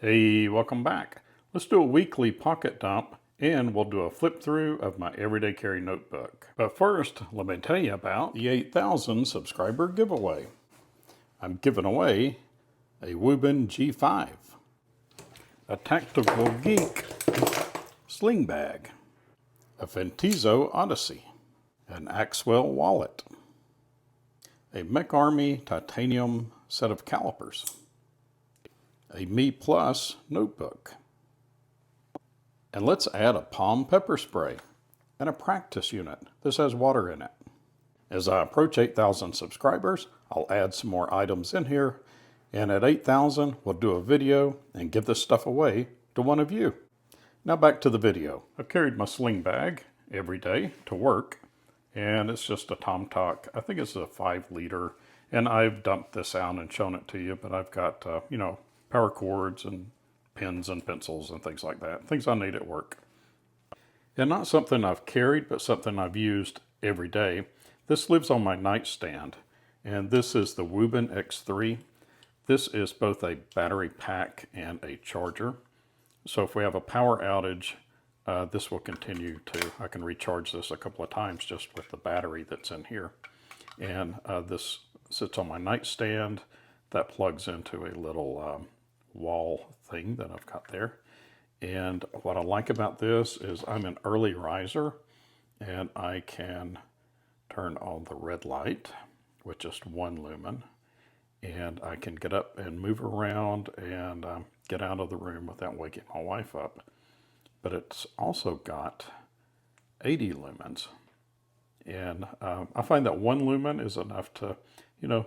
Hey, welcome back. Let's do a weekly pocket dump and we'll do a flip through of my everyday carry notebook. But first, let me tell you about the 8,000 subscriber giveaway. I'm giving away a Woobin G5, a Tactical Geek sling bag, a Ventizo Odyssey, an Axwell wallet, a Mech Army titanium set of calipers, a Me Plus notebook. And let's add a palm pepper spray and a practice unit. This has water in it. As I approach 8,000 subscribers, I'll add some more items in here. And at 8,000, we'll do a video and give this stuff away to one of you. Now back to the video. I've carried my sling bag every day to work. And it's just a Tom Talk. I think it's a 5-liter. And I've dumped this out and shown it to you. But I've got, power cords and pens and pencils and things like that. Things I need at work. And not something I've carried, but something I've used every day. This lives on my nightstand. And this is the Woobin X3. This is both a battery pack and a charger. So if we have a power outage, this will continue to, I can recharge this a couple of times just with the battery that's in here. And this sits on my nightstand. That plugs into a little wall thing that I've got there. And what I like about this is I'm an early riser and I can turn on the red light with just 1 lumen. And I can get up and move around and get out of the room without waking my wife up. But it's also got 80 lumens. And I find that 1 lumen is enough to,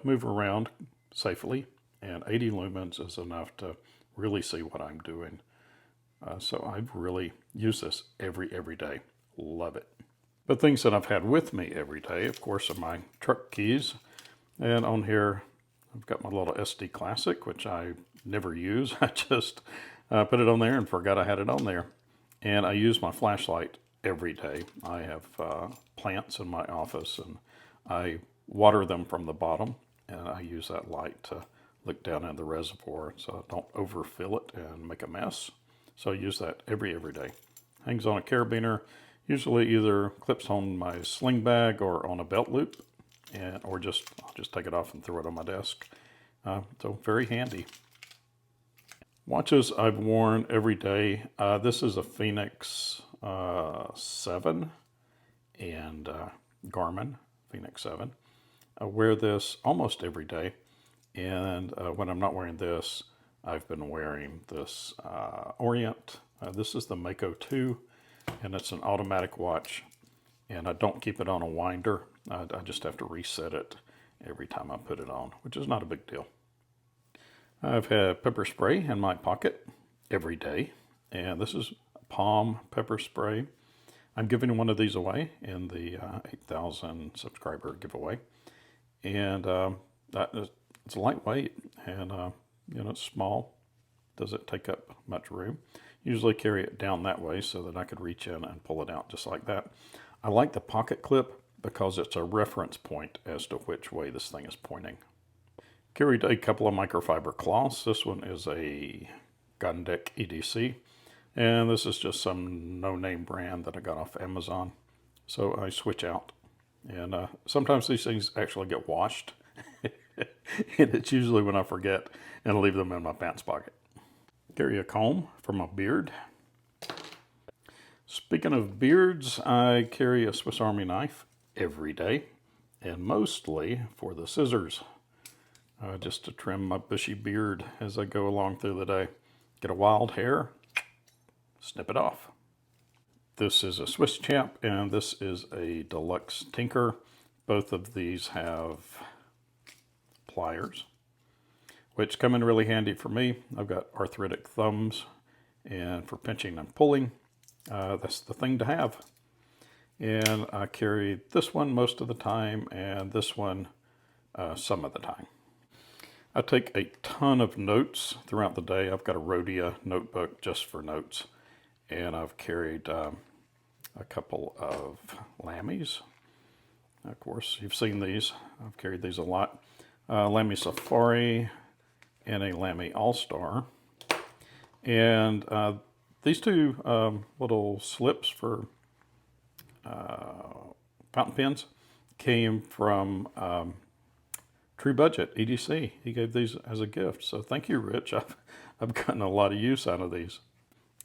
move around safely. And 80 lumens is enough to really see what I'm doing. So I've really used this every day. Love it. But things that I've had with me every day, of course, are my truck keys. And on here, I've got my little SD Classic, which I never use. I just put it on there and forgot I had it on there. And I use my flashlight every day. I have plants in my office and I water them from the bottom. And I use that light to look down in the reservoir so I don't overfill it and make a mess. So I use that every day. Hangs on a carabiner, usually either clips on my sling bag or on a belt loop, and I'll just take it off and throw it on my desk. So very handy. Watches I've worn every day. This is a Phoenix 7 and Garmin Phoenix 7. I wear this almost every day. And when I'm not wearing this, I've been wearing this Orient. This is the Mako 2, and it's an automatic watch. And I don't keep it on a winder. I just have to reset it every time I put it on, which is not a big deal. I've had pepper spray in my pocket every day. And this is palm pepper spray. I'm giving one of these away in the 8,000 subscriber giveaway. And it's lightweight and, it's small. Doesn't take up much room. Usually carry it down that way so that I could reach in and pull it out just like that. I like the pocket clip because it's a reference point as to which way this thing is pointing. Carried a couple of microfiber cloths. This one is a Gundeck EDC. And this is just some no-name brand that I got off Amazon. So I switch out. And sometimes these things actually get washed. And it's usually when I forget and leave them in my pants pocket. Carry a comb for my beard. Speaking of beards, I carry a Swiss Army knife every day, and mostly for the scissors, just to trim my bushy beard as I go along through the day. Get a wild hair, snip it off. This is a SwissChamp, and this is a Deluxe Tinker. Both of these have pliers, which come in really handy for me. I've got arthritic thumbs, and for pinching and pulling, that's the thing to have. And I carry this one most of the time, and this one some of the time. I take a ton of notes throughout the day. I've got a Rhodia notebook just for notes, and I've carried a couple of Lamys. Of course, you've seen these. I've carried these a lot. Lamy Safari and a Lamy Al-Star. And these two little slips for fountain pens came from True Budget, EDC. He gave these as a gift. So thank you, Rich. I've gotten a lot of use out of these.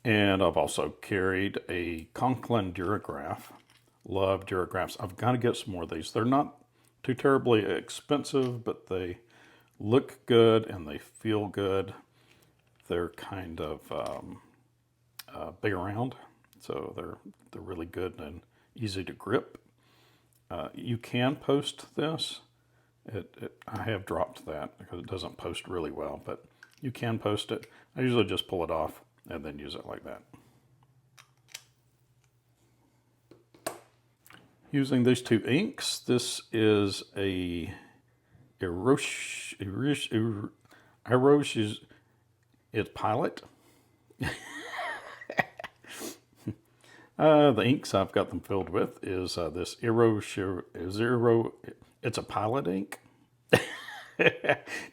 And I've also carried a Conklin Duragraph. Love Duragraphs. I've got to get some more of these. They're not too terribly expensive, but they look good and they feel good. They're kind of big around, so they're really good and easy to grip. You can post this. I have dropped that because it doesn't post really well, but you can post it. I usually just pull it off and then use it like that. Using these two inks, this is a Erosh it's Pilot. The inks I've got them filled with is this it's a Pilot ink.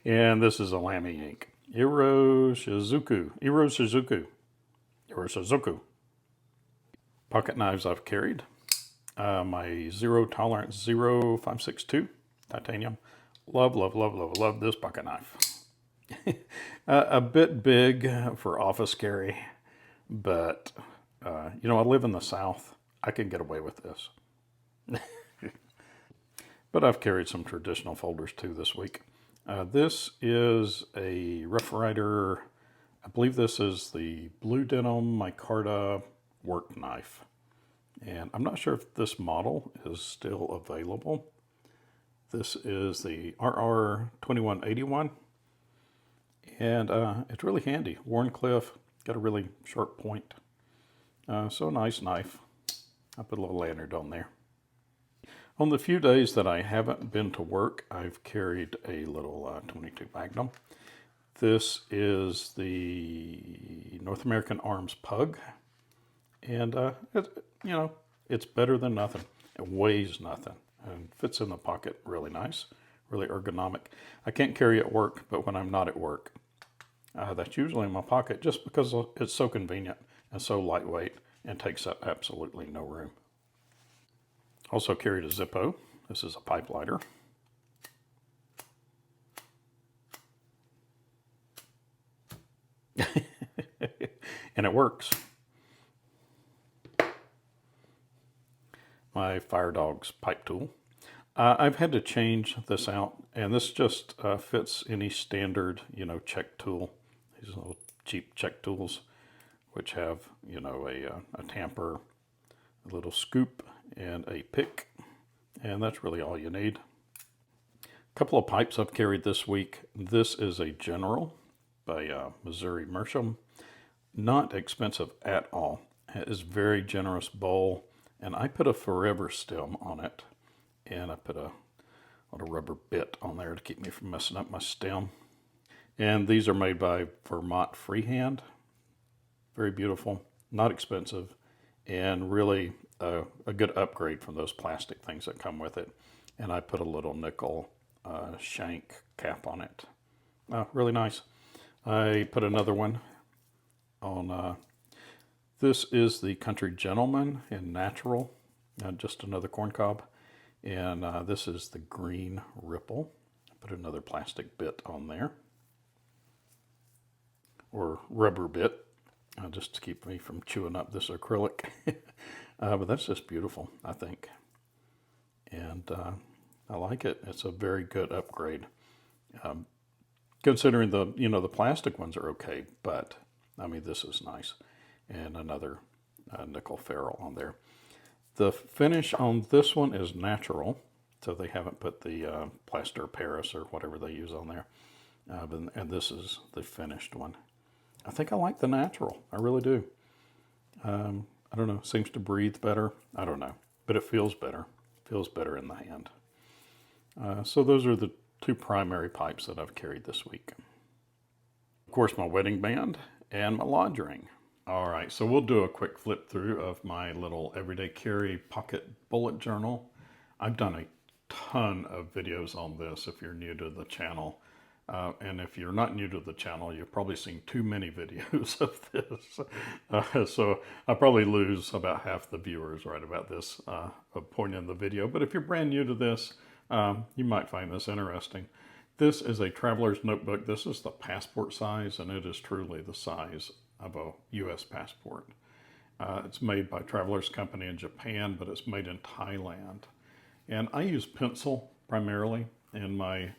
And this is a Lamy ink. Iroshizuku. Pocket knives I've carried. My Zero Tolerance 0562 titanium. Love this pocket knife. A bit big for office carry, but you know, I live in the South. I can get away with this. But I've carried some traditional folders too this week. This is a Rough Ryder. I believe this is the Blue Denim Micarta Work Knife. And I'm not sure if this model is still available. This is the RR2181. And it's really handy. Wharncliffe, got a really sharp point. So nice knife. I put a little lanyard on there. On the few days that I haven't been to work, I've carried a little 22 Magnum. This is the North American Arms Pug. And, you know, it's better than nothing. It weighs nothing and fits in the pocket really nice, really ergonomic. I can't carry it at work, but when I'm not at work, that's usually in my pocket just because it's so convenient and so lightweight and takes up absolutely no room. Also carried a Zippo. This is a pipe lighter. And it works. My Fire Dog's pipe tool. I've had to change this out, and this just fits any standard, you know, check tool. These little cheap check tools, which have, you know, a tamper, a little scoop, and a pick, and that's really all you need. A couple of pipes I've carried this week. This is a General by Missouri Meerschaum. Not expensive at all. It is very generous bowl, and I put a forever stem on it, and I put a little rubber bit on there to keep me from messing up my stem. And these are made by Vermont Freehand. Very beautiful, not expensive, and really a good upgrade from those plastic things that come with it. And I put a little nickel shank cap on it. Really nice. I put another one on, this is the Country Gentleman Natural, just another corn cob. And this is the Green Ripple. I put another plastic bit on there, or rubber bit, just to keep me from chewing up this acrylic. But that's just beautiful, I think. And I like it. It's a very good upgrade. Considering the plastic ones are okay, but I mean, this is nice. And another nickel ferrule on there. The finish on this one is natural, so they haven't put the plaster Paris or whatever they use on there. And this is the finished one. I think I like the natural. I really do. I don't know. Seems to breathe better. I don't know. But it feels better. Feels better in the hand. So those are the two primary pipes that I've carried this week. Of course, my wedding band and my lodge ring. All right, so we'll do a quick flip through of my little everyday carry pocket bullet journal. I've done a ton of videos on this if you're new to the channel. And if you're not new to the channel, you've probably seen too many videos of this. So I'll probably lose about half the viewers right about this point in the video. But if you're brand new to this, you might find this interesting. This is a traveler's notebook. This is the passport size, and it is truly the size of a U.S. passport. It's made by Traveler's Company in Japan, but it's made in Thailand. And I use pencil primarily in my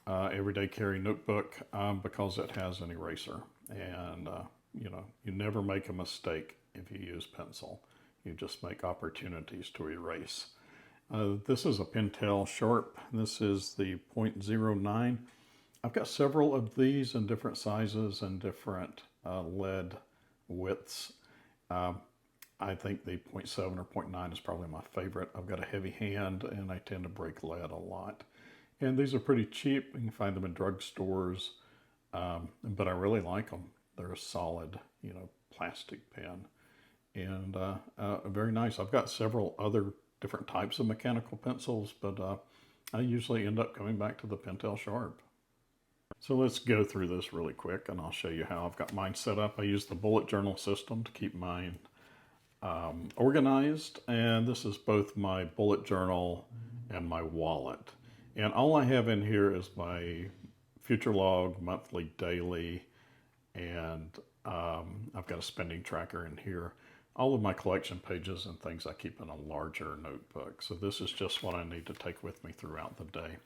everyday carry notebook because it has an eraser. And, you know, you never make a mistake if you use pencil. You just make opportunities to erase. This is a Pentel Sharp. This is the .09. I've got several of these in different sizes and different lead widths. I think the .7 or .9 is probably my favorite. I've got a heavy hand and I tend to break lead a lot. And these are pretty cheap. You can find them in drugstores, but I really like them. They're a solid, you know, plastic pen, and very nice. I've got several other different types of mechanical pencils, but I usually end up coming back to the Pentel Sharp. So let's go through this really quick, and I'll show you how I've got mine set up. I use the bullet journal system to keep mine organized, and this is both my bullet journal and my wallet. And all I have in here is my future log, monthly, daily, and I've got a spending tracker in here. All of my collection pages and things I keep in a larger notebook. So this is just what I need to take with me throughout the day.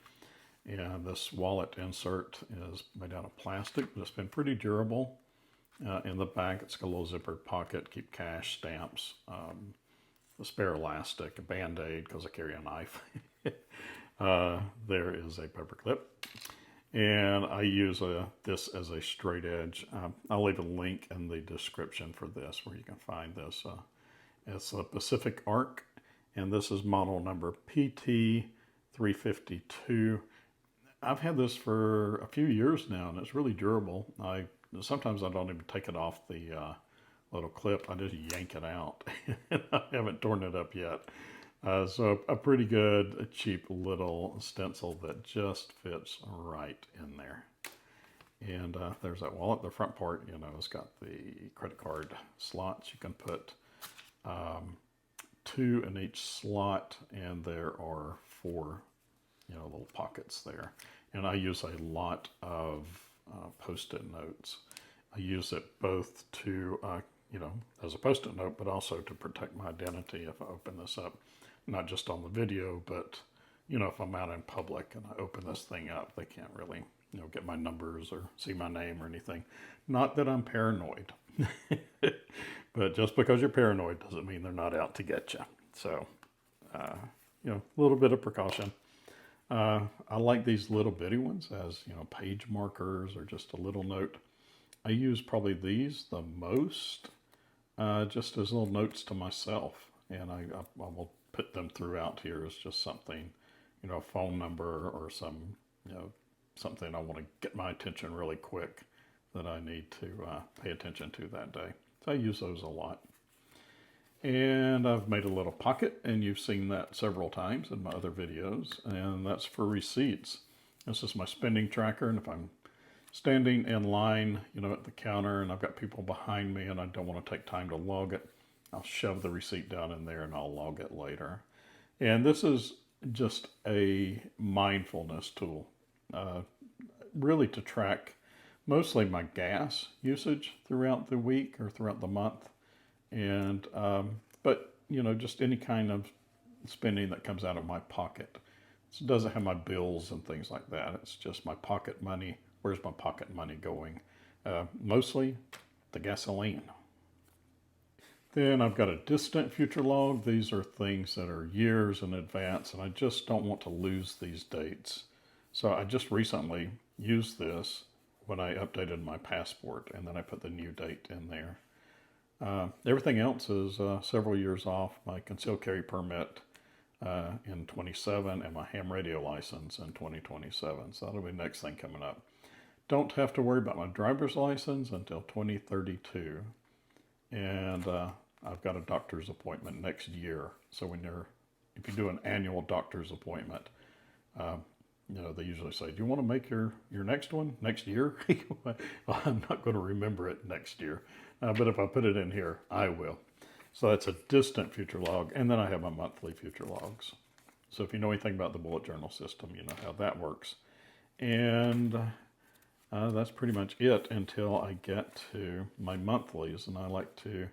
And this wallet insert is made out of plastic, but it's been pretty durable. In the back, it's got a little zippered pocket, keep cash, stamps, a spare elastic, a Band-Aid because I carry a knife. There is a paper clip, and I use this as a straight edge. I'll leave a link in the description for this where you can find this. It's a Pacific Arc, and this is model number PT352. I've had this for a few years now, and it's really durable. Sometimes I don't even take it off the little clip. I just yank it out. I haven't torn it up yet. So a pretty good, cheap little stencil that just fits right in there. And there's that wallet. The front part, you know, it's got the credit card slots. You can put 2 in each slot, and there are 4, you know, little pockets there. And I use a lot of Post-it notes. I use it both to, you know, as a Post-it note, but also to protect my identity if I open this up. Not just on the video, but, you know, if I'm out in public and I open this thing up, they can't really, you know, get my numbers or see my name or anything. Not that I'm paranoid, but just because you're paranoid doesn't mean they're not out to get you. So, you know, a little bit of precaution. I like these little bitty ones as, you know, page markers or just a little note. I use probably these the most, just as little notes to myself. And I will put them throughout here as just something, you know, a phone number or some, you know, something I want to get my attention really quick that I need to pay attention to that day. So I use those a lot. And I've made a little pocket, and you've seen that several times in my other videos, and that's for receipts. This is my spending tracker, and if I'm standing in line, you know, at the counter, and I've got people behind me and I don't want to take time to log it, I'll shove the receipt down in there and I'll log it later. And this is just a mindfulness tool, really to track mostly my gas usage throughout the week or throughout the month. And, but, you know, just any kind of spending that comes out of my pocket. It doesn't have my bills and things like that. It's just my pocket money. Where's my pocket money going? Mostly the gasoline. Then I've got a distant future log. These are things that are years in advance, and I just don't want to lose these dates. So I just recently used this when I updated my passport, and then I put the new date in there. Everything else is several years off. My concealed carry permit in 27 and my ham radio license in 2027. So that'll be the next thing coming up. Don't have to worry about my driver's license until 2032. And I've got a doctor's appointment next year. So if you do an annual doctor's appointment, You know, they usually say, do you want to make your next one next year? Well, I'm not going to remember it next year. But if I put it in here, I will. So that's a distant future log. And then I have my monthly future logs. So if you know anything about the bullet journal system, you know how that works. And that's pretty much it until I get to my monthlies. And I like to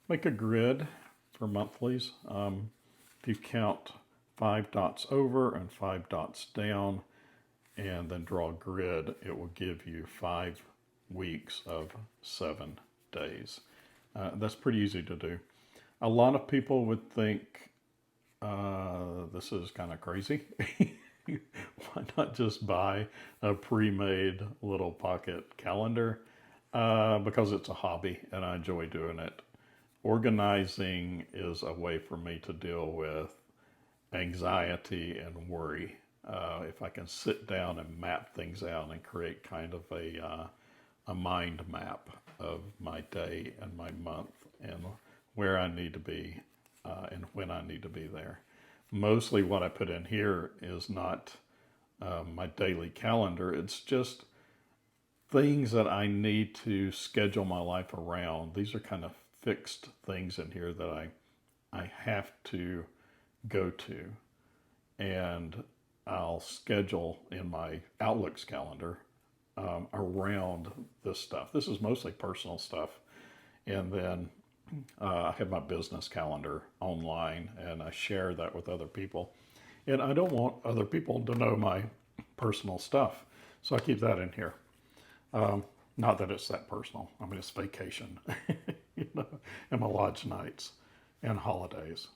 make a grid for monthlies. If you count 5 dots over and 5 dots down and then draw a grid, it will give you 5 weeks of 7 days. That's pretty easy to do. A lot of people would think this is kind of crazy. Why not just buy a pre-made little pocket calendar? Because it's a hobby and I enjoy doing it. Organizing is a way for me to deal with anxiety and worry. If I can sit down and map things out and create kind of a mind map of my day and my month and where I need to be and when I need to be there. Mostly what I put in here is not my daily calendar. It's just things that I need to schedule my life around. These are kind of fixed things in here that I have to go to. And I'll schedule in my Outlook's calendar around this stuff. This is mostly personal stuff. And then I have my business calendar online and I share that with other people. And I don't want other people to know my personal stuff. So I keep that in here. Not that it's that personal. I mean, it's vacation, you know, and my lodge nights and holidays.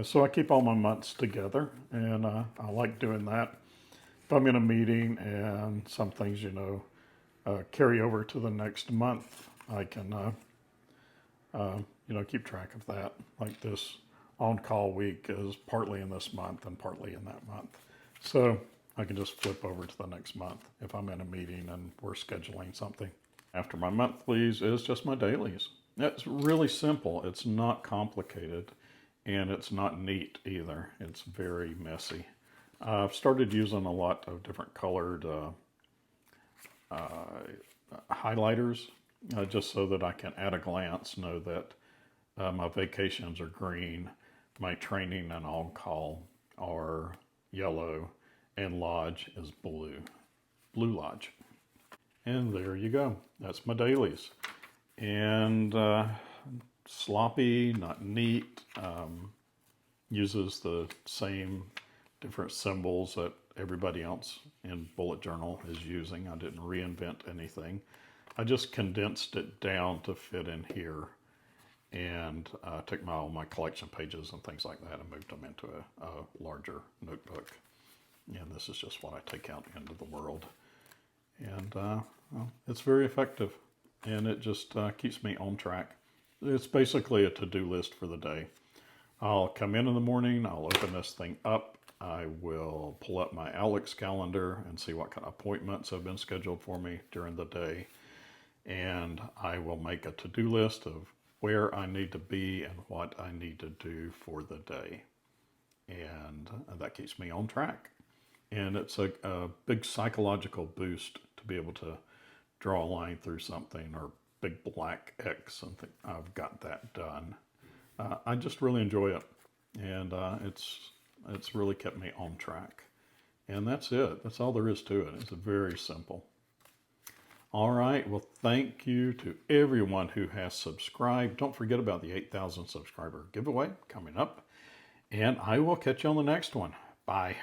So I keep all my months together, and I like doing that. If I'm in a meeting and some things, you know, carry over to the next month, I can, you know, keep track of that. Like this on-call week is partly in this month and partly in that month. So I can just flip over to the next month if I'm in a meeting and we're scheduling something. After my monthlies is just my dailies. It's really simple. It's not complicated. And it's not neat either. It's very messy. I've started using a lot of different colored highlighters just so that I can at a glance know that my vacations are green, my training and on-call are yellow, and lodge is blue. Blue lodge. And there you go. That's my dailies. And sloppy, not neat, uses the same different symbols that everybody else in bullet journal is using. I didn't reinvent anything. I just condensed it down to fit in here and took all my collection pages and things like that and moved them into a larger notebook. And this is just what I take out into the world. And well, it's very effective and it just keeps me on track. It's basically a to-do list for the day. I'll come in the morning, I'll open this thing up, I will pull up my Outlook's calendar and see what kind of appointments have been scheduled for me during the day. And I will make a to-do list of where I need to be and what I need to do for the day. And that keeps me on track. And it's a big psychological boost to be able to draw a line through something or big black X and think I've got that done. I just really enjoy it, and it's really kept me on track. And that's it. That's all there is to it. It's very simple. All right. Well, thank you to everyone who has subscribed. Don't forget about the 8,000 subscriber giveaway coming up, and I will catch you on the next one. Bye.